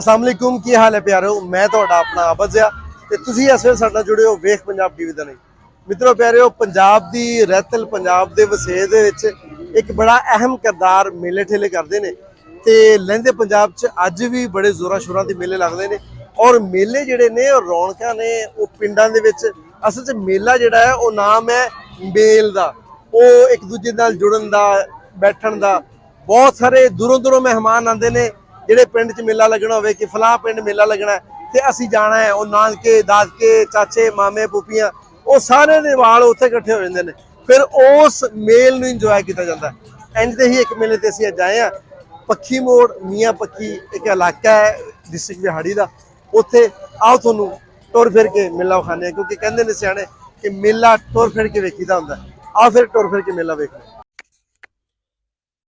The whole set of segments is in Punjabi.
अस्सलाम वालेकुम, की हाल है प्यारो। मैं ਤੁਹਾਡਾ ਆਪਣਾ ਆਬਜ਼ਿਆ ਤੇ ਤੁਸੀਂ ਇਸ ਵੇਲੇ ਸਾਡੇ ਨਾਲ ਜੁੜੇ ਹੋ ਵੇਖ ਪੰਜਾਬ ਟੀਵੀ ਦਾ। ਨਹੀਂ ਮਿੱਤਰੋ ਪਿਆਰਿਓ, ਪੰਜਾਬ ਦੀ ਰਹਿਤਲ ਪੰਜਾਬ ਦੇ ਵਸੇਜ ਦੇ ਵਿੱਚ ਇੱਕ ਬੜਾ ਅਹਿਮ ਕਿਰਦਾਰ ਮੇਲੇ ਠੇਲੇ ਕਰਦੇ ਨੇ ਤੇ ਲਹਿੰਦੇ ਪੰਜਾਬ 'ਚ ਅੱਜ ਵੀ ਬੜੇ ਜ਼ੋਰਾਂ ਸ਼ੋਰਾਂ ਦੇ ਮੇਲੇ ਲੱਗਦੇ ਨੇ। ਔਰ ਮੇਲੇ ਜਿਹੜੇ ਨੇ ਉਹ ਰੌਣਕਾਂ ਨੇ ਉਹ ਪਿੰਡਾਂ ਦੇ ਵਿੱਚ। ਅਸਲ 'ਚ ਮੇਲਾ ਜਿਹੜਾ ਹੈ ਉਹ ਨਾਮ ਹੈ ਮੇਲ ਦਾ, ਉਹ ਇੱਕ ਦੂਜੇ ਨਾਲ ਜੁੜਨ ਦਾ, ਬੈਠਣ ਦਾ। ਬਹੁਤ ਸਾਰੇ ਦੂਰੋਂ ਦੂਰੋਂ ਮਹਿਮਾਨ ਆਉਂਦੇ ਨੇ ਜਿਹੜੇ ਪਿੰਡ 'ਚ ਮੇਲਾ ਲੱਗਣਾ ਹੋਵੇ ਕਿ ਫਲਾਹ ਪਿੰਡ ਮੇਲਾ ਲੱਗਣਾ ਤੇ ਅਸੀਂ ਜਾਣਾ ਹੈ। ਉਹ ਨਾਨਕੇ ਦਾਦਕੇ ਚਾਚੇ ਮਾਮੇ ਫੁੱਫੀਆਂ ਉਹ ਸਾਰੇ ਦੇ ਵਾਲ ਉੱਥੇ ਇਕੱਠੇ ਹੋ ਜਾਂਦੇ ਨੇ, ਫਿਰ ਉਸ ਮੇਲ ਨੂੰ ਇੰਜੋਏ ਕੀਤਾ ਜਾਂਦਾ। ਇੰਜ ਦੇ ਹੀ ਇੱਕ ਮੇਲੇ ਤੇ ਅਸੀਂ ਅੱਜ ਆਏ ਹਾਂ। ਪੱਖੀ ਮੋੜ ਮੀਆਂ ਪੱਖੀ ਇੱਕ ਇਲਾਕਾ ਹੈ ਡਿਸਟ੍ਰਿਕਟ ਬਿਹਾੜੀ ਦਾ। ਉੱਥੇ ਆਓ ਤੁਹਾਨੂੰ ਟੁਰ ਫਿਰ ਕੇ ਮੇਲਾ ਵਿਖਾਉਂਦੇ ਹਾਂ, ਕਿਉਂਕਿ ਕਹਿੰਦੇ ਨੇ ਸਿਆਣੇ ਕਿ ਮੇਲਾ ਟੁਰ ਫਿਰ ਕੇ ਵੇਖੀਦਾ ਹੁੰਦਾ। ਆਓ ਫਿਰ ਟੁਰ ਫਿਰ ਕੇ ਮੇਲਾ ਵੇਖਦੇ।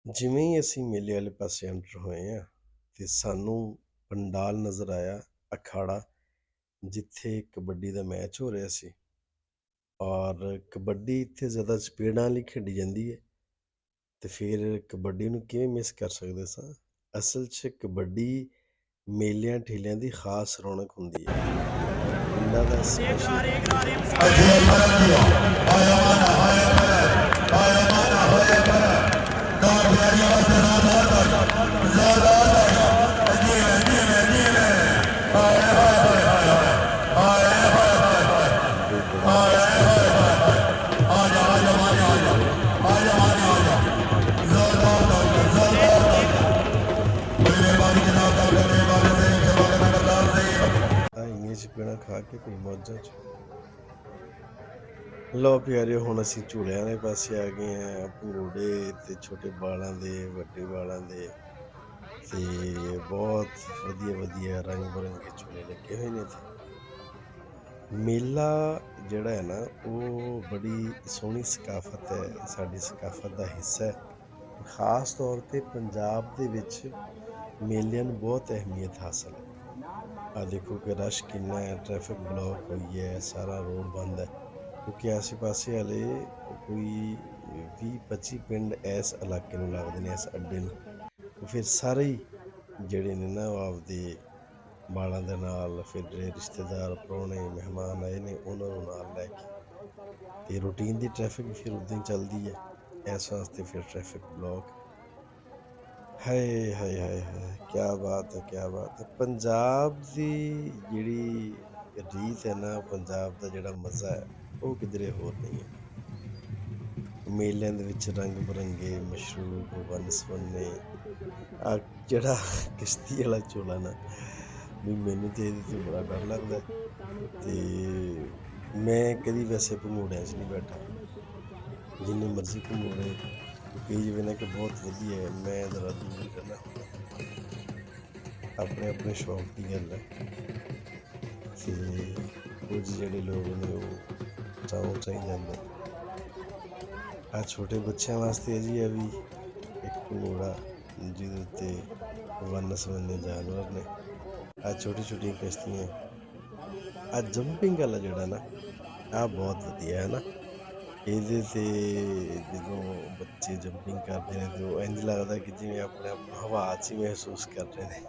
ਜਿਵੇਂ ਹੀ ਅਸੀਂ ਮੇਲੇ ਵਾਲੇ ਪਾਸੇ ਐਂਟਰ ਹੋਏ ਹਾਂ ਤੇ ਸਾਨੂੰ ਪੰਡਾਲ ਨਜ਼ਰ ਆਇਆ, ਅਖਾੜਾ, ਜਿੱਥੇ ਕਬੱਡੀ ਦਾ ਮੈਚ ਹੋ ਰਿਹਾ ਸੀ। ਔਰ ਕਬੱਡੀ ਇੱਥੇ ਜ਼ਿਆਦਾ ਸਪੀਡਾਂ ਲਈ ਖੇਡੀ ਜਾਂਦੀ ਹੈ ਤੇ ਫਿਰ ਕਬੱਡੀ ਨੂੰ ਕਿਵੇਂ ਮਿਸ ਕਰ ਸਕਦੇ ਸਾਂ। ਅਸਲ 'ਚ ਕਬੱਡੀ ਮੇਲਿਆਂ ਠੇਲਿਆਂ ਦੀ ਖਾਸ ਰੌਣਕ ਹੁੰਦੀ ਹੈ। ਪਿੰਡਾਂ ਦਾ ਸਪੈਸ਼ਲ ਪੀਣਾ ਖਾ ਕੇ ਕੋਈ ਮੌਜਾਂ 'ਚ। ਲਓ ਪਿਆਰਿਓ, ਹੁਣ ਅਸੀਂ ਝੂਲਿਆਂ ਦੇ ਪਾਸੇ ਆ ਗਏ ਹਾਂ। ਭੰਗੂੜੇ ਤੇ ਛੋਟੇ ਬਾਲਾਂ ਦੇ, ਵੱਡੇ ਬਾਲਾਂ ਦੇ, ਤੇ ਬਹੁਤ ਵਧੀਆ ਵਧੀਆ ਰੰਗ ਬਿਰੰਗੇ ਝੂਲੇ ਲੱਗੇ ਹੋਏ ਨੇ ਇੱਥੇ। ਮੇਲਾ ਜਿਹੜਾ ਹੈ ਨਾ ਉਹ ਬੜੀ ਸੋਹਣੀ ਸਕਾਫਤ ਹੈ, ਸਾਡੀ ਸਕਾਫਤ ਦਾ ਹਿੱਸਾ ਹੈ। ਖਾਸ ਤੌਰ 'ਤੇ ਪੰਜਾਬ ਦੇ ਵਿੱਚ ਮੇਲਿਆਂ ਨੂੰ ਬਹੁਤ ਅਹਿਮੀਅਤ ਹਾਸਲ ਹੈ। ਆ ਦੇਖੋ ਕਿ ਰਸ਼ ਕਿੰਨਾ ਹੈ, ਟ੍ਰੈਫਿਕ ਬਲੌਕ ਹੋਈ ਹੈ, ਸਾਰਾ ਰੋਡ ਬੰਦ ਹੈ, ਕਿਉਂਕਿ ਆਸੇ ਪਾਸੇ ਵਾਲੇ ਕੋਈ 20-25 ਪਿੰਡ ਇਸ ਇਲਾਕੇ ਨੂੰ ਲੱਗਦੇ ਨੇ, ਇਸ ਅੱਡੇ ਨੂੰ। ਫਿਰ ਸਾਰੇ ਹੀ ਜਿਹੜੇ ਨੇ ਨਾ ਉਹ ਆਪਦੇ ਬਾਲਾਂ ਦੇ ਨਾਲ, ਫਿਰ ਜਿਹੜੇ ਰਿਸ਼ਤੇਦਾਰ ਪ੍ਰਾਹੁਣੇ ਮਹਿਮਾਨ ਆਏ ਨੇ ਉਹਨਾਂ ਨੂੰ ਨਾਲ ਲੈ ਕੇ, ਤੇ ਰੂਟੀਨ ਦੀ ਟ੍ਰੈਫਿਕ ਫਿਰ ਉੱਦਾਂ ਹੀ ਚੱਲਦੀ ਹੈ। ਇਸ ਵਾਸਤੇ ਫਿਰ ਟ੍ਰੈਫਿਕ ਬਲੌਕ। ਹਾਏ ਹਾਏ ਹਾਏ ਹਾਏ, ਕਿਆ ਬਾਤ ਹੈ, ਕਿਆ ਬਾਤ ਹੈ। ਪੰਜਾਬ ਦੀ ਜਿਹੜੀ ਰੀਤ ਹੈ ਨਾ, ਪੰਜਾਬ ਦਾ ਜਿਹੜਾ ਮਜ਼ਾ ਹੈ ਉਹ ਕਿਧਰੇ ਹੋਰ ਨਹੀਂ ਹੈ। ਮੇਲਿਆਂ ਦੇ ਵਿੱਚ ਰੰਗ ਬਿਰੰਗੇ ਮਸ਼ਰੂਬ, ਵੰਨ ਸਵੰਨੇ। ਆ ਜਿਹੜਾ ਕਿਸ਼ਤੀ ਵਾਲਾ ਝੂਲਾ ਨਾ, ਵੀ ਮੈਨੂੰ ਤੇ ਇਹਦੇ ਤੋਂ ਬੜਾ ਡਰ ਲੱਗਦਾ ਤੇ ਮੈਂ ਕਦੀ ਵੈਸੇ ਭੰਗੂੜਿਆਂ 'ਚ ਨਹੀਂ ਬੈਠਾ। ਜਿੰਨੇ ਮਰਜ਼ੀ ਭੰਗੂੜੇ ਕਹੀ ਜਾਵੇ ਨਾ ਕਿ ਬਹੁਤ ਵਧੀਆ ਹੈ, ਮੈਂ ਜ਼ਰਾ ਦੂਰ ਹੀ ਰਹਿਣਾ ਹੁੰਦਾ। ਆਪਣੇ ਆਪਣੇ ਸ਼ੌਕ ਦੀ ਗੱਲ ਹੈ ਤੇ ਕੁਝ ਜਿਹੜੇ ਲੋਕ ਨੇ ਉਹ ਚਾਹੋਂ ਚਾਹੀ ਜਾਂਦੇ। ਆ ਛੋਟੇ ਬੱਚਿਆਂ ਵਾਸਤੇ ਜੀ ਇਹ ਵੀ ਇੱਕ ਭੰਗੂੜਾ ਜਿਹਦੇ ਉੱਤੇ ਵੰਨ ਸਵੰਨੇ ਜਾਨਵਰ ਨੇ। ਆ ਛੋਟੀ ਛੋਟੀਆਂ ਕਿਸ਼ਤੀਆਂ। ਆ ਜੰਪਿੰਗ ਵਾਲਾ ਜਿਹੜਾ ਨਾ, ਆ ਬਹੁਤ ਵਧੀਆ ਹੈ ਨਾ। ਇਹਦੇ 'ਤੇ ਜਦੋਂ ਬੱਚੇ ਜੰਪਿੰਗ ਕਰਦੇ ਨੇ ਤਾਂ ਉਹ ਇੰਝ ਲੱਗਦਾ ਕਿ ਜਿਵੇਂ ਆਪਣੇ ਆਪ ਨੂੰ ਹਵਾ 'ਚ ਹੀ ਮਹਿਸੂਸ ਕਰ ਰਹੇ ਨੇ,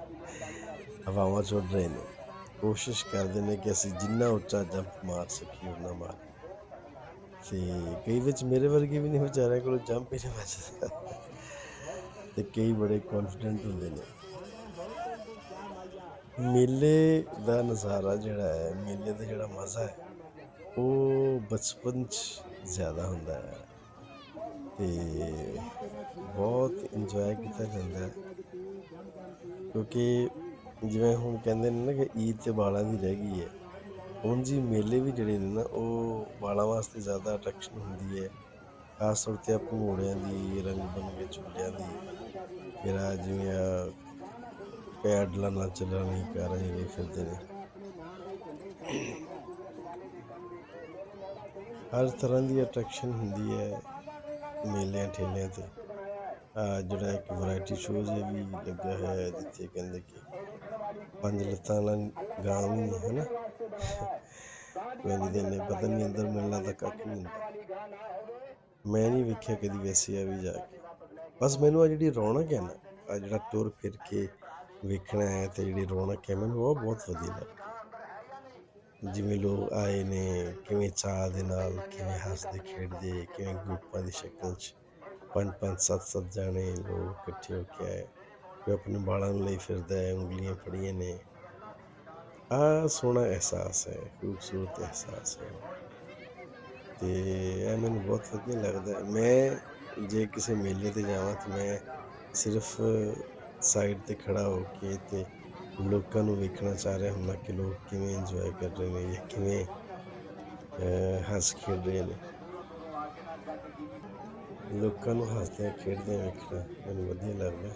ਹਵਾਵਾਂ 'ਚ ਉੱਡ ਰਹੇ ਨੇ। ਕੋਸ਼ਿਸ਼ ਕਰਦੇ ਨੇ ਕਿ ਅਸੀਂ ਜਿੰਨਾ ਉੱਚਾ ਜੰਪ ਮਾਰ ਸਕੀਏ ਓਨਾ ਮਾਰੀਏ। ਤੇ ਕਈ ਵਿੱਚ ਮੇਰੇ ਵਰਗੇ ਵੀ ਨੇ ਵਿਚਾਰਿਆਂ ਕੋਲੋਂ ਜੰਪ ਹੀ ਨਹੀਂ ਬਚਦਾ ਤੇ ਕਈ ਬੜੇ ਕੌਨਫੀਡੈਂਟ ਹੁੰਦੇ ਨੇ। ਮੇਲੇ ਦਾ ਨਜ਼ਾਰਾ ਜਿਹੜਾ ਹੈ, ਮੇਲੇ ਦਾ ਜਿਹੜਾ ਮਜ਼ਾ ਹੈ ਉਹ ਬਚਪਨ 'ਚ ਜ਼ਿਆਦਾ ਹੁੰਦਾ ਹੈ ਤੇ ਬਹੁਤ ਇੰਜੋਏ ਕੀਤਾ ਜਾਂਦਾ ਹੈ। ਕਿਉਂਕਿ ਜਿਵੇਂ ਹੁਣ ਕਹਿੰਦੇ ਨੇ ਨਾ ਕਿ ਈਦ ਤੇ ਵਾਲਾਂ ਦੀ ਰਹਿ ਗਈ ਹੈ, ਉਂਝ ਹੀ ਮੇਲੇ ਵੀ ਜਿਹੜੇ ਨੇ ਨਾ ਉਹ ਵਾਲਾਂ ਵਾਸਤੇ ਜ਼ਿਆਦਾ ਅਟਰੈਕਸ਼ਨ ਹੁੰਦੀ ਹੈ। ਖਾਸ ਤੌਰ 'ਤੇ ਭੰਗੂੜਿਆਂ ਦੀ, ਰੰਗ ਬਿਰੰਗੇ ਝੂਲਿਆਂ ਦੀ। ਫਿਰ ਆ ਜਿਵੇਂ ਆ ਪੈਡਲਾਂ ਨਾਲ ਚੱਲਣ ਵਾਲੀਆਂ ਕਾਰਾਂ ਜਿਹੜੀਆਂ ਫਿਰਦੇ ਨੇ, ਹਰ ਤਰ੍ਹਾਂ ਦੀ ਅਟਰੈਕਸ਼ਨ ਹੁੰਦੀ ਹੈ ਮੇਲਿਆਂ ਠੇਲਿਆਂ 'ਤੇ। ਜਿਹੜਾ ਇੱਕ ਵਰਾਇਟੀ ਸ਼ੋਅ ਜਿਹਾ ਵੀ ਲੱਗਾ ਹੋਇਆ ਜਿੱਥੇ ਕਹਿੰਦੇ ਕਿ 5 ਲੱਤਾਂ ਵਾਲਾ ਗਾਂ ਵੀ ਹੈ ਨਾ ਕਹਿੰਦੇ ਨੇ, ਪਤਾ ਨਹੀਂ ਅੰਦਰ ਮਿਲਣਾ ਤਾਂ ਕੱਖ ਨਹੀਂ ਹੁੰਦਾ। ਮੈਂ ਨਹੀਂ ਵੇਖਿਆ ਕਦੀ ਵੈਸੇ ਆ ਵੀ ਜਾ ਕੇ। ਬਸ ਮੈਨੂੰ ਆ ਜਿਹੜੀ ਰੌਣਕ ਹੈ ਨਾ, ਆ ਜਿਹੜਾ ਟੁਰ ਫਿਰ ਕੇ ਵੇਖਣਾ ਹੈ ਤੇ ਜਿਹੜੀ ਰੌਣਕ ਹੈ ਮੈਨੂੰ ਉਹ ਬਹੁਤ ਵਧੀਆ ਲੱਗਦੀ। ਜਿਵੇਂ ਲੋਕ ਆਏ ਨੇ, ਕਿਵੇਂ ਚਾਅ ਦੇ ਨਾਲ, ਕਿਵੇਂ ਹੱਸਦੇ ਖੇਡਦੇ, ਕਿਵੇਂ ਗਰੁੱਪਾਂ ਦੀ ਸ਼ਕਲ 'ਚ 5-5 7-7 ਜਾਣੇ ਲੋਕ ਇਕੱਠੇ ਹੋ ਕੇ ਆਏ। ਕੋਈ ਆਪਣੇ ਬਾਲਾਂ ਨੂੰ ਲਈ ਫਿਰਦਾ ਹੈ, ਉਂਗਲੀਆਂ ਫੜੀਆਂ ਨੇ। ਆਹ ਸੋਹਣਾ ਅਹਿਸਾਸ ਹੈ, ਖੂਬਸੂਰਤ ਅਹਿਸਾਸ ਹੈ ਅਤੇ ਇਹ ਮੈਨੂੰ ਬਹੁਤ ਵਧੀਆ ਲੱਗਦਾ। ਮੈਂ ਜੇ ਕਿਸੇ ਮੇਲੇ 'ਤੇ ਜਾਵਾਂ ਤਾਂ ਮੈਂ ਸਿਰਫ ਸਾਈਡ 'ਤੇ ਖੜ੍ਹਾ ਹੋ ਕੇ ਅਤੇ ਲੋਕਾਂ ਨੂੰ ਵੇਖਣਾ ਚਾਹ ਰਿਹਾ ਹੁੰਦਾ ਕਿ ਲੋਕ ਕਿਵੇਂ ਇੰਜੋਏ ਕਰ ਰਹੇ ਨੇ ਜਾਂ ਕਿਵੇਂ ਹੱਸ ਖੇਡ ਰਹੇ ਨੇ। ਲੋਕਾਂ ਨੂੰ ਹੱਸਦਿਆਂ ਖੇਡਦਿਆਂ ਵੇਖਣਾ ਮੈਨੂੰ ਵਧੀਆ ਲੱਗਦਾ।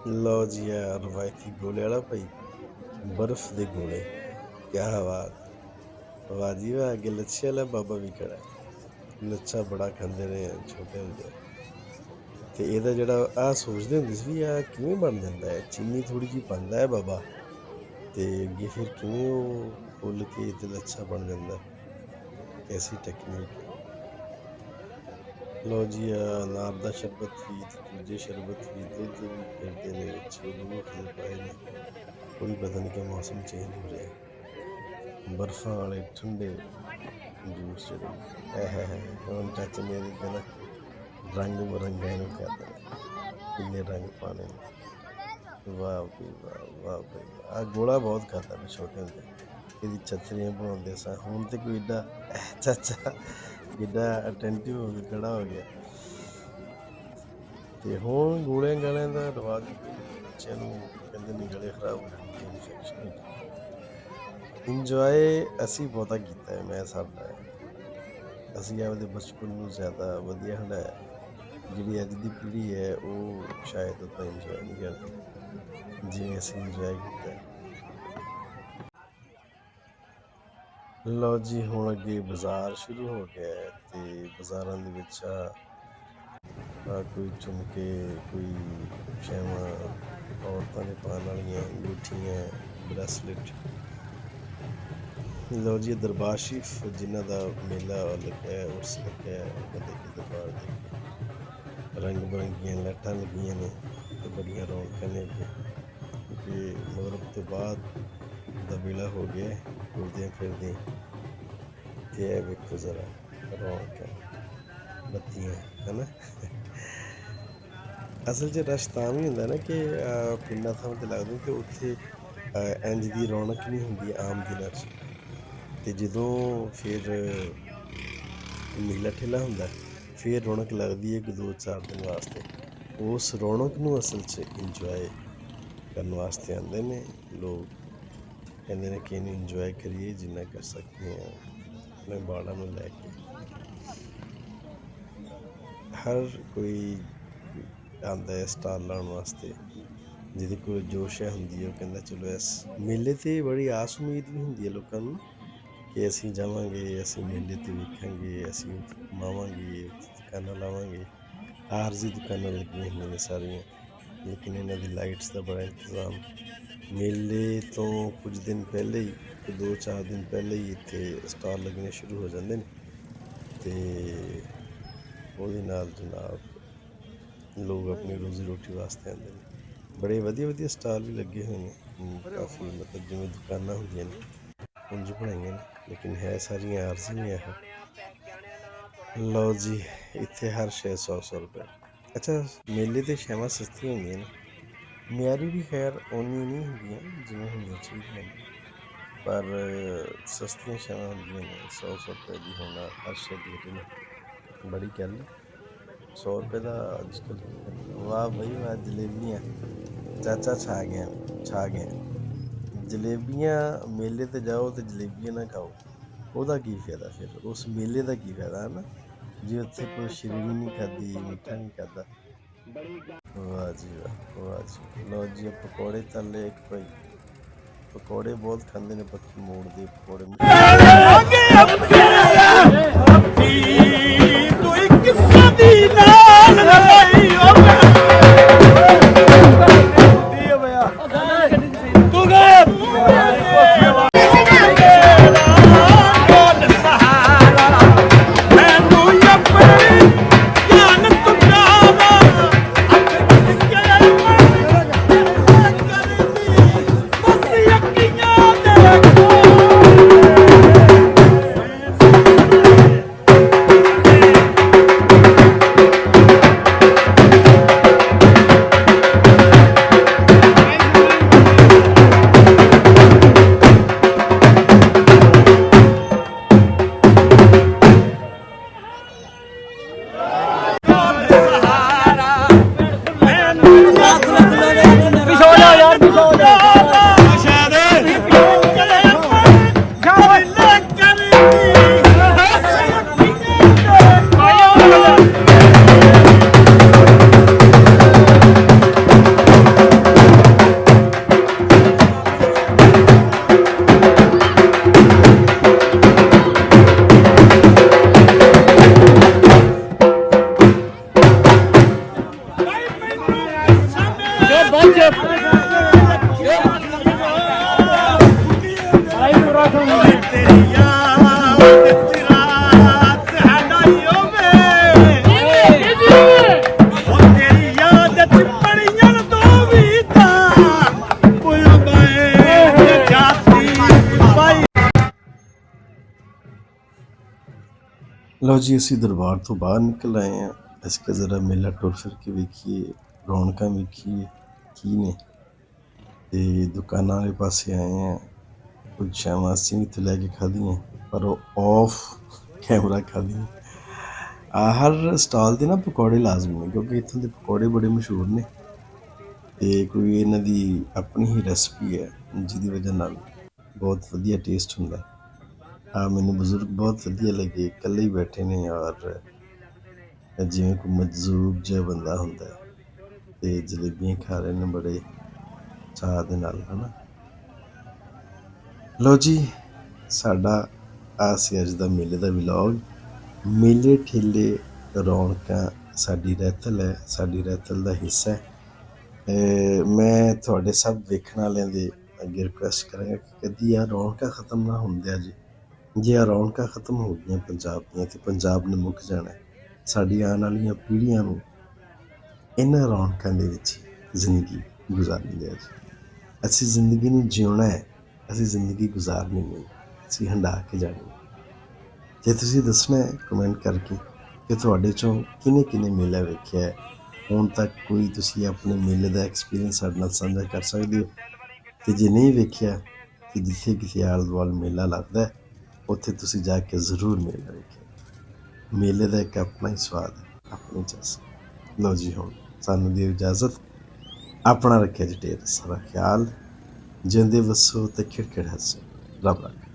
ਲਓ ਜੀ, ਆ ਰਵਾਇਤੀ ਗੋਲੇ ਵਾਲਾ ਭਾਈ, ਬਰਫ਼ ਦੇ ਗੋਲੇ, ਕਿਆ ਬਾਤ, ਵਾਹ ਜੀ ਵਾਹ। ਅੱਗੇ ਲੱਛੇ ਵਾਲਾ ਬਾਬਾ ਵੀ ਖੜਾ, ਲੱਛਾ ਬੜਾ ਖਾਂਦੇ ਨੇ ਛੋਟੇ ਹੁੰਦੇ। ਅਤੇ ਇਹਦਾ ਜਿਹੜਾ ਆਹ ਸੋਚਦੇ ਹੁੰਦੇ ਸੀ ਵੀ ਆਹ ਕਿਵੇਂ ਬਣ ਜਾਂਦਾ ਹੈ, ਚੀਨੀ ਥੋੜ੍ਹੀ ਜਿਹੀ ਪਾਉਂਦਾ ਹੈ ਬਾਬਾ ਅਤੇ ਅੱਗੇ ਫਿਰ ਕਿਵੇਂ ਉਹ ਫੁੱਲ ਕੇ ਅਤੇ ਲੱਛਾ ਬਣ ਜਾਂਦਾ, ਕੈਸੀ ਟੈਕਨੀਕ ਹੈ। ਲਓ ਜੀ, ਅਨਾਰ ਦਾ ਸ਼ਰਬਤ ਵੀ ਅਤੇ ਦੂਜੇ ਸ਼ਰਬਤ ਵੀ, ਦੁੱਧ ਵੀ ਫਿਰਦੇ ਨੇ ਵਿੱਚ, ਦੂਧ ਪਾਏ ਨੇ। ਕੋਈ ਪਤਾ ਨਹੀਂ ਕਿ ਮੌਸਮ ਚੇਂਜ ਹੋ ਰਿਹਾ, ਬਰਫ਼ਾਂ ਵਾਲੇ ਠੰਡੇ ਜੂਸ ਜਿਹੜੇ ਹੈ। ਹੁਣ ਚਾਚੇ ਮੇਰੇ ਕਹਿੰਦਾ ਰੰਗ ਬਰੰਗਾ ਇਹਨੂੰ ਕਹਿੰਦੇ ਨੇ, ਕਿੰਨੇ ਰੰਗ ਪਾਣੇ ਨੇ। ਵਾਹ ਬਈ ਵਾਹ, ਵਾਹ ਬਈ ਵਾਹ। ਆਹ ਗੋਲਾ ਬਹੁਤ ਖਾਧਾ ਮੈਂ ਛੋਟੇ ਹੁੰਦੇ, ਇਹਦੀ ਛੱਤਰੀਆਂ ਬਣਾਉਂਦੇ ਸਾਂ। ਹੁਣ ਤਾਂ ਕੋਈ ਏਡਾ ਚਾਚਾ ਏਡਾ ਅਟੈਂਟਿਵ ਹੋ ਕੇ ਖੜਾ ਹੋ ਗਿਆ ਅਤੇ ਹੁਣ ਗੋਲਿਆਂ ਗਾਲਿਆਂ ਦਾ ਰਿਵਾਜ਼ ਵੀ ਕੋਈ ਨਹੀਂ। ਬੱਚਿਆਂ ਨੂੰ ਕਹਿੰਦੇ ਨੇ ਗਲੇ ਖਰਾਬ ਹੋ ਜਾਣਗੇ, ਇਨਫੈਕਸ਼ਨ ਹੋ ਜਾਊਗੀ। ਇੰਜੋਏ ਅਸੀਂ ਬਹੁਤਾ ਕੀਤਾ ਹੈ, ਮੈਂ ਸਾਡਾ ਅਸੀਂ ਆਪਦੇ ਬਚਪਨ ਨੂੰ ਜ਼ਿਆਦਾ ਵਧੀਆ ਹੰਢਾਇਆ। ਜਿਹੜੀ ਅੱਜ ਦੀ ਪੀੜ੍ਹੀ ਹੈ ਉਹ ਸ਼ਾਇਦ ਉतना ਇੰਜੋਏ ਨਹੀਂ ਕਰਦੀ ਜਿਵੇਂ ਅਸੀਂ ਇੰਜੋਏ ਕੀਤਾ। ਲਓ ਜੀ, ਹੁਣ ਅੱਗੇ ਬਾਜ਼ਾਰ ਸ਼ੁਰੂ ਹੋ ਗਿਆ ਅਤੇ ਬਾਜ਼ਾਰਾਂ ਦੇ ਵਿੱਚ ਕੋਈ ਝੁਮਕੇ, ਕੋਈ ਸ਼ੈਵਾਂ, ਔਰਤਾਂ ਦੇ ਪਾਉਣ ਵਾਲੀਆਂ ਅੰਗੂਠੀਆਂ, ਬਰੈਸਲੇਟ। ਲਓ ਜੀ, ਦਰਬਾਰ ਸ਼ਰੀਫ ਜਿਨ੍ਹਾਂ ਦਾ ਮੇਲਾ ਲੱਗਿਆ, ਉਰਸ ਲੱਗਿਆ, ਉਹਨਾਂ ਦੇ ਅੱਗੇ ਦਰਬਾਰ ਦੇ ਅੱਗੇ ਰੰਗ ਬਿਰੰਗੀਆਂ ਲਾਈਟਾਂ ਲੱਗੀਆਂ ਨੇ ਅਤੇ ਬੜੀਆਂ ਰੌਣਕਾਂ ਨੇ ਅੱਗੇ, ਕਿਉਂਕਿ ਮਗਰਿਬ ਤੋਂ ਬਾਅਦ ਦਾ ਵੇਲਾ ਹੋ ਗਿਆ ਤੁਰਦਿਆਂ ਫਿਰਦਿਆਂ। ਅਤੇ ਇਹ ਵੇਖੋ ਜ਼ਰਾ ਰੌਣਕਾਂ, ਬੱਤੀਆਂ, ਹੈ ਨਾ। ਅਸਲ 'ਚ ਰਸ਼ ਤਾਂ ਵੀ ਹੁੰਦਾ ਨਾ ਕਿ ਪਿੰਡਾਂ ਥਾਵਾਂ 'ਤੇ ਲੱਗਦਾ ਕਿ ਉੱਥੇ ਇੰਝ ਦੀ ਰੌਣਕ ਨਹੀਂ ਹੁੰਦੀ ਆਮ ਦਿਨਾਂ 'ਚ। ਅਤੇ ਜਦੋਂ ਫਿਰ ਮੇਲਾ ਠੇਲਾ ਹੁੰਦਾ ਫਿਰ ਰੌਣਕ ਲੱਗਦੀ ਹੈ 2-4 ਦਿਨ ਵਾਸਤੇ। ਉਸ ਰੌਣਕ ਨੂੰ ਅਸਲ 'ਚ ਇੰਜੋਏ ਕਰਨ ਵਾਸਤੇ ਆਉਂਦੇ ਨੇ ਲੋਕ, ਕਹਿੰਦੇ ਨੇ ਕਿ ਇਹਨੂੰ ਇੰਜੋਏ ਕਰੀਏ ਜਿੰਨਾ ਕਰ ਸਕਦੇ ਹਾਂ ਆਪਣੇ ਬਾਲਾਂ ਨੂੰ ਲੈ ਕੇ। ਹਰ ਕੋਈ ਆਉਂਦਾ ਹੈ ਸਟਾਲ ਲਾਉਣ ਵਾਸਤੇ, ਜਿਹਦੇ ਕੋਲ ਜੋਸ਼ ਹੁੰਦੀ ਹੈ ਉਹ ਕਹਿੰਦਾ ਚਲੋ ਇਸ ਮੇਲੇ 'ਤੇ ਬੜੀ ਆਸ ਉਮੀਦ ਵੀ ਹੁੰਦੀ ਹੈ ਲੋਕਾਂ ਨੂੰ ਕਿ ਅਸੀਂ ਜਾਵਾਂਗੇ, ਅਸੀਂ ਮੇਲੇ 'ਤੇ ਵੇਖਾਂਗੇ, ਅਸੀਂ ਉੱਥੇ ਘੁੰਮਾਵਾਂਗੇ, ਉੱਥੇ ਦੁਕਾਨਾਂ ਲਾਵਾਂਗੇ। ਆਰਜ਼ੀ ਦੁਕਾਨਾਂ ਲੱਗੀਆਂ ਹੋਈਆਂ ਨੇ ਸਾਰੀਆਂ, ਲੇਕਿਨ ਇਹਨਾਂ ਦੀ ਲਾਈਟਸ ਦਾ ਬੜਾ ਇੰਤਜ਼ਾਮ। ਮੇਲੇ ਤੋਂ ਕੁਝ ਦਿਨ ਪਹਿਲੇ ਹੀ, 2-4 ਦਿਨ ਪਹਿਲੇ ਹੀ ਇੱਥੇ ਸਟਾਲ ਲੱਗਣੇ ਸ਼ੁਰੂ ਹੋ ਜਾਂਦੇ ਨੇ ਅਤੇ ਉਹਦੇ ਨਾਲ ਜਨਾਬ ਲੋਕ ਆਪਣੀ ਰੋਜ਼ੀ ਰੋਟੀ ਵਾਸਤੇ ਆਉਂਦੇ ਨੇ। ਬੜੇ ਵਧੀਆ ਵਧੀਆ ਸਟਾਲ ਵੀ ਲੱਗੇ ਹੋਏ ਨੇ, ਕਾਫੀ ਮਤਲਬ ਜਿਵੇਂ ਦੁਕਾਨਾਂ ਹੁੰਦੀਆਂ ਨੇ ਉਂਝ ਬਣਾਈਆਂ ਨੇ, ਲੇਕਿਨ ਹੈ ਸਾਰੀਆਂ ਆਰਜ਼ੀ ਨੇ ਇਹ। ਲਓ ਜੀ, ਇੱਥੇ ਹਰ ਸ਼ੈ 100 ਰੁਪਏ। ਅੱਛਾ, ਮੇਲੇ 'ਤੇ ਸ਼ੈਵਾਂ ਸਸਤੀਆਂ ਹੁੰਦੀਆਂ ਨੇ, ਮਿਆਰੀ ਵੀ ਖੈਰ ਓਨੀ ਨਹੀਂ ਹੁੰਦੀਆਂ ਜਿਵੇਂ ਹੋਣੀਆਂ ਚਾਹੀਦੀਆਂ ਨੇ, ਪਰ ਸਸਤੀਆਂ ਸ਼ੈਵਾਂ ਹੁੰਦੀਆਂ ਨੇ। 100 ਰੁਪਏ ਦੀ ਹੋਣਾ ਹਰ ਸ਼ੈ ਦੇ ਰਹੇ ਨੇ, ਬੜੀ ਗੱਲ। 100 ਰੁਪਏ ਦਾ ਅੱਜ ਕੱਲ੍ਹ। ਵਾਹ ਬਈ ਵਾਹ, ਜਲੇਬੀਆਂ, ਚਾਚਾ ਛਾ ਗਿਆ, ਛਾ ਗਿਆ। ਜਲੇਬੀਆਂ ਮੇਲੇ 'ਤੇ ਜਾਓ ਅਤੇ ਜਲੇਬੀਆਂ ਨਾ ਖਾਓ, ਉਹਦਾ ਕੀ ਫਾਇਦਾ ਫਿਰ, ਉਸ ਮੇਲੇ ਦਾ ਕੀ ਫਾਇਦਾ ਹੈ ਨਾ, ਜੇ ਉੱਥੇ ਕੋਈ ਸ਼ੀਰਨੀ ਨਹੀਂ ਖਾਧੀ, ਮਿੱਠਾ ਨਹੀਂ ਖਾਧਾ। ਵਾਹ ਜੀ ਵਾਹ, ਵਾਹ ਜੀ। ਲਓ ਜੀ, ਪਕੌੜੇ ਤਲੇ ਇੱਕ ਭਾਈ, ਪਕੌੜੇ ਬਹੁਤ ਖਾਂਦੇ ਨੇ ਪੱਕੀ ਮੋੜ ਦੇ ਪਕੌੜੇ। ਤੇਰੀ ਯਾਦ ਚ ਰਾਤ ਹੰਡਾਈ ਹੋਵੇ ਉਹ ਤੇਰੀ ਯਾਦ ਚ ਪੜੀਆਂ ਦੋ ਵੀ ਤਾਂ ਪੁਆ ਬਾਏ ਜਾਤੀ ਪਾਈ। ਲਓ ਜੀ, ਅਸੀਂ ਦਰਬਾਰ ਤੋਂ ਬਾਹਰ ਨਿਕਲ ਆਏ ਹਾਂ। ਅਸੀਂ ਕਿ ਜ਼ਰਾ ਮੇਲਾ ਟੁਰ ਫਿਰ ਕੇ ਵੇਖੀਏ, ਰੌਣਕਾਂ ਵੇਖੀਏ ਕੀ ਨੇ, ਤੇ ਦੁਕਾਨਾਂ ਵਾਲੇ ਪਾਸੇ ਆਏ ਹਾਂ। ਕੁਝ ਸ਼ਾਵਾਂ ਅਸੀਂ ਵੀ ਇੱਥੇ ਲੈ ਕੇ ਖਾਧੀਆਂ, ਪਰ ਉਹ ਆਫ ਕੈਮਰਾ ਖਾਧੀਆਂ। ਹਰ ਸਟਾਲ 'ਤੇ ਨਾ ਪਕੌੜੇ ਲਾਜ਼ਮੀ ਨੇ, ਕਿਉਂਕਿ ਇੱਥੋਂ ਦੇ ਪਕੌੜੇ ਬੜੇ ਮਸ਼ਹੂਰ ਨੇ ਅਤੇ ਕੋਈ ਇਹਨਾਂ ਦੀ ਆਪਣੀ ਹੀ ਰੈਸਪੀ ਹੈ, ਜਿਹਦੀ ਵਜ੍ਹਾ ਨਾਲ ਬਹੁਤ ਵਧੀਆ ਟੇਸਟ ਹੁੰਦਾ। ਮੈਨੂੰ ਬਜ਼ੁਰਗ ਬਹੁਤ ਵਧੀਆ ਲੱਗੇ, ਇਕੱਲੇ ਹੀ ਬੈਠੇ ਨੇ ਔਰ ਜਿਵੇਂ ਕੋਈ ਮਜਜ਼ੂਬ ਜਿਹਾ ਬੰਦਾ ਹੁੰਦਾ ਅਤੇ ਜਲੇਬੀਆਂ ਖਾ ਰਹੇ ਨੇ ਬੜੇ ਚਾਅ ਦੇ ਨਾਲ, ਹੈ ਨਾ। ਲਓ ਜੀ, ਸਾਡਾ ਆ ਸੀ ਅੱਜ ਦਾ ਮੇਲੇ ਦਾ ਵਲੌਗ। ਮੇਲੇ ਠੇਲੇ ਰੌਣਕਾਂ ਸਾਡੀ ਰਹਿਤਲ ਹੈ, ਸਾਡੀ ਰਹਿਤਲ ਦਾ ਹਿੱਸਾ ਹੈ। ਮੈਂ ਤੁਹਾਡੇ ਸਭ ਵੇਖਣ ਵਾਲਿਆਂ ਦੇ ਅੱਗੇ ਰਿਕੁਐਸਟ ਕਰਾਂਗਾ ਕਿ ਕਦੀ ਆ ਰੌਣਕਾਂ ਖਤਮ ਨਾ ਹੁੰਦੀਆਂ ਜੀ। ਜੇ ਆ ਰੌਣਕਾਂ ਖਤਮ ਹੋ ਗਈਆਂ ਪੰਜਾਬ ਦੀਆਂ ਤਾਂ ਪੰਜਾਬ ਨੇ ਮੁੱਕ ਜਾਣਾ। ਸਾਡੀਆਂ ਆਉਣ ਵਾਲੀਆਂ ਪੀੜ੍ਹੀਆਂ ਨੂੰ ਇਹਨਾਂ ਰੌਣਕਾਂ ਦੇ ਵਿੱਚ ਜ਼ਿੰਦਗੀ ਗੁਜ਼ਾਰਨੀ ਹੈ ਜੀ। ਅਸੀਂ ਜ਼ਿੰਦਗੀ ਨੂੰ ਜਿਉਣਾ ਹੈ, ਅਸੀਂ ਜ਼ਿੰਦਗੀ ਗੁਜ਼ਾਰਨੀ ਨਹੀਂ, ਅਸੀਂ ਹੰਢਾ ਕੇ ਜਾਣੀ। ਜੇ ਤੁਸੀਂ ਦੱਸਣਾ ਹੈ ਕਮੈਂਟ ਕਰਕੇ ਕਿ ਤੁਹਾਡੇ 'ਚੋਂ ਕਿਹਨੇ ਕਿਹਨੇ ਮੇਲਾ ਵੇਖਿਆ ਹੈ ਹੁਣ ਤੱਕ, ਕੋਈ ਤੁਸੀਂ ਆਪਣੇ ਮੇਲੇ ਦਾ ਐਕਸਪੀਰੀਅੰਸ ਸਾਡੇ ਨਾਲ ਸਾਂਝਾ ਕਰ ਸਕਦੇ ਹੋ। ਅਤੇ ਜੇ ਨਹੀਂ ਵੇਖਿਆ ਤਾਂ ਜਿੱਥੇ ਕਿਸੇ ਆਲੇ ਦੁਆਲੇ ਮੇਲਾ ਲੱਗਦਾ ਉੱਥੇ ਤੁਸੀਂ ਜਾ ਕੇ ਜ਼ਰੂਰ ਮੇਲਾ ਵੇਖਿਆ। ਮੇਲੇ ਦਾ ਇੱਕ ਆਪਣਾ ਹੀ ਸਵਾਦ ਹੈ, ਆਪਣੀ ਚਸ। ਲਓ ਜੀ, ਹੁਣ ਸਾਨੂੰ ਦਿਓ ਇਜਾਜ਼ਤ। ਆਪਣਾ ਰੱਖਿਆ ਜੀ ਢੇਰ ਸਾਰਾ ਖਿਆਲ। ਜਿਉਂਦੇ ਵਸੋ ਤੇ ਖਿੜਖਿੜ ਹੱਸੋ। ਰੱਬ ਰੱਖਾ।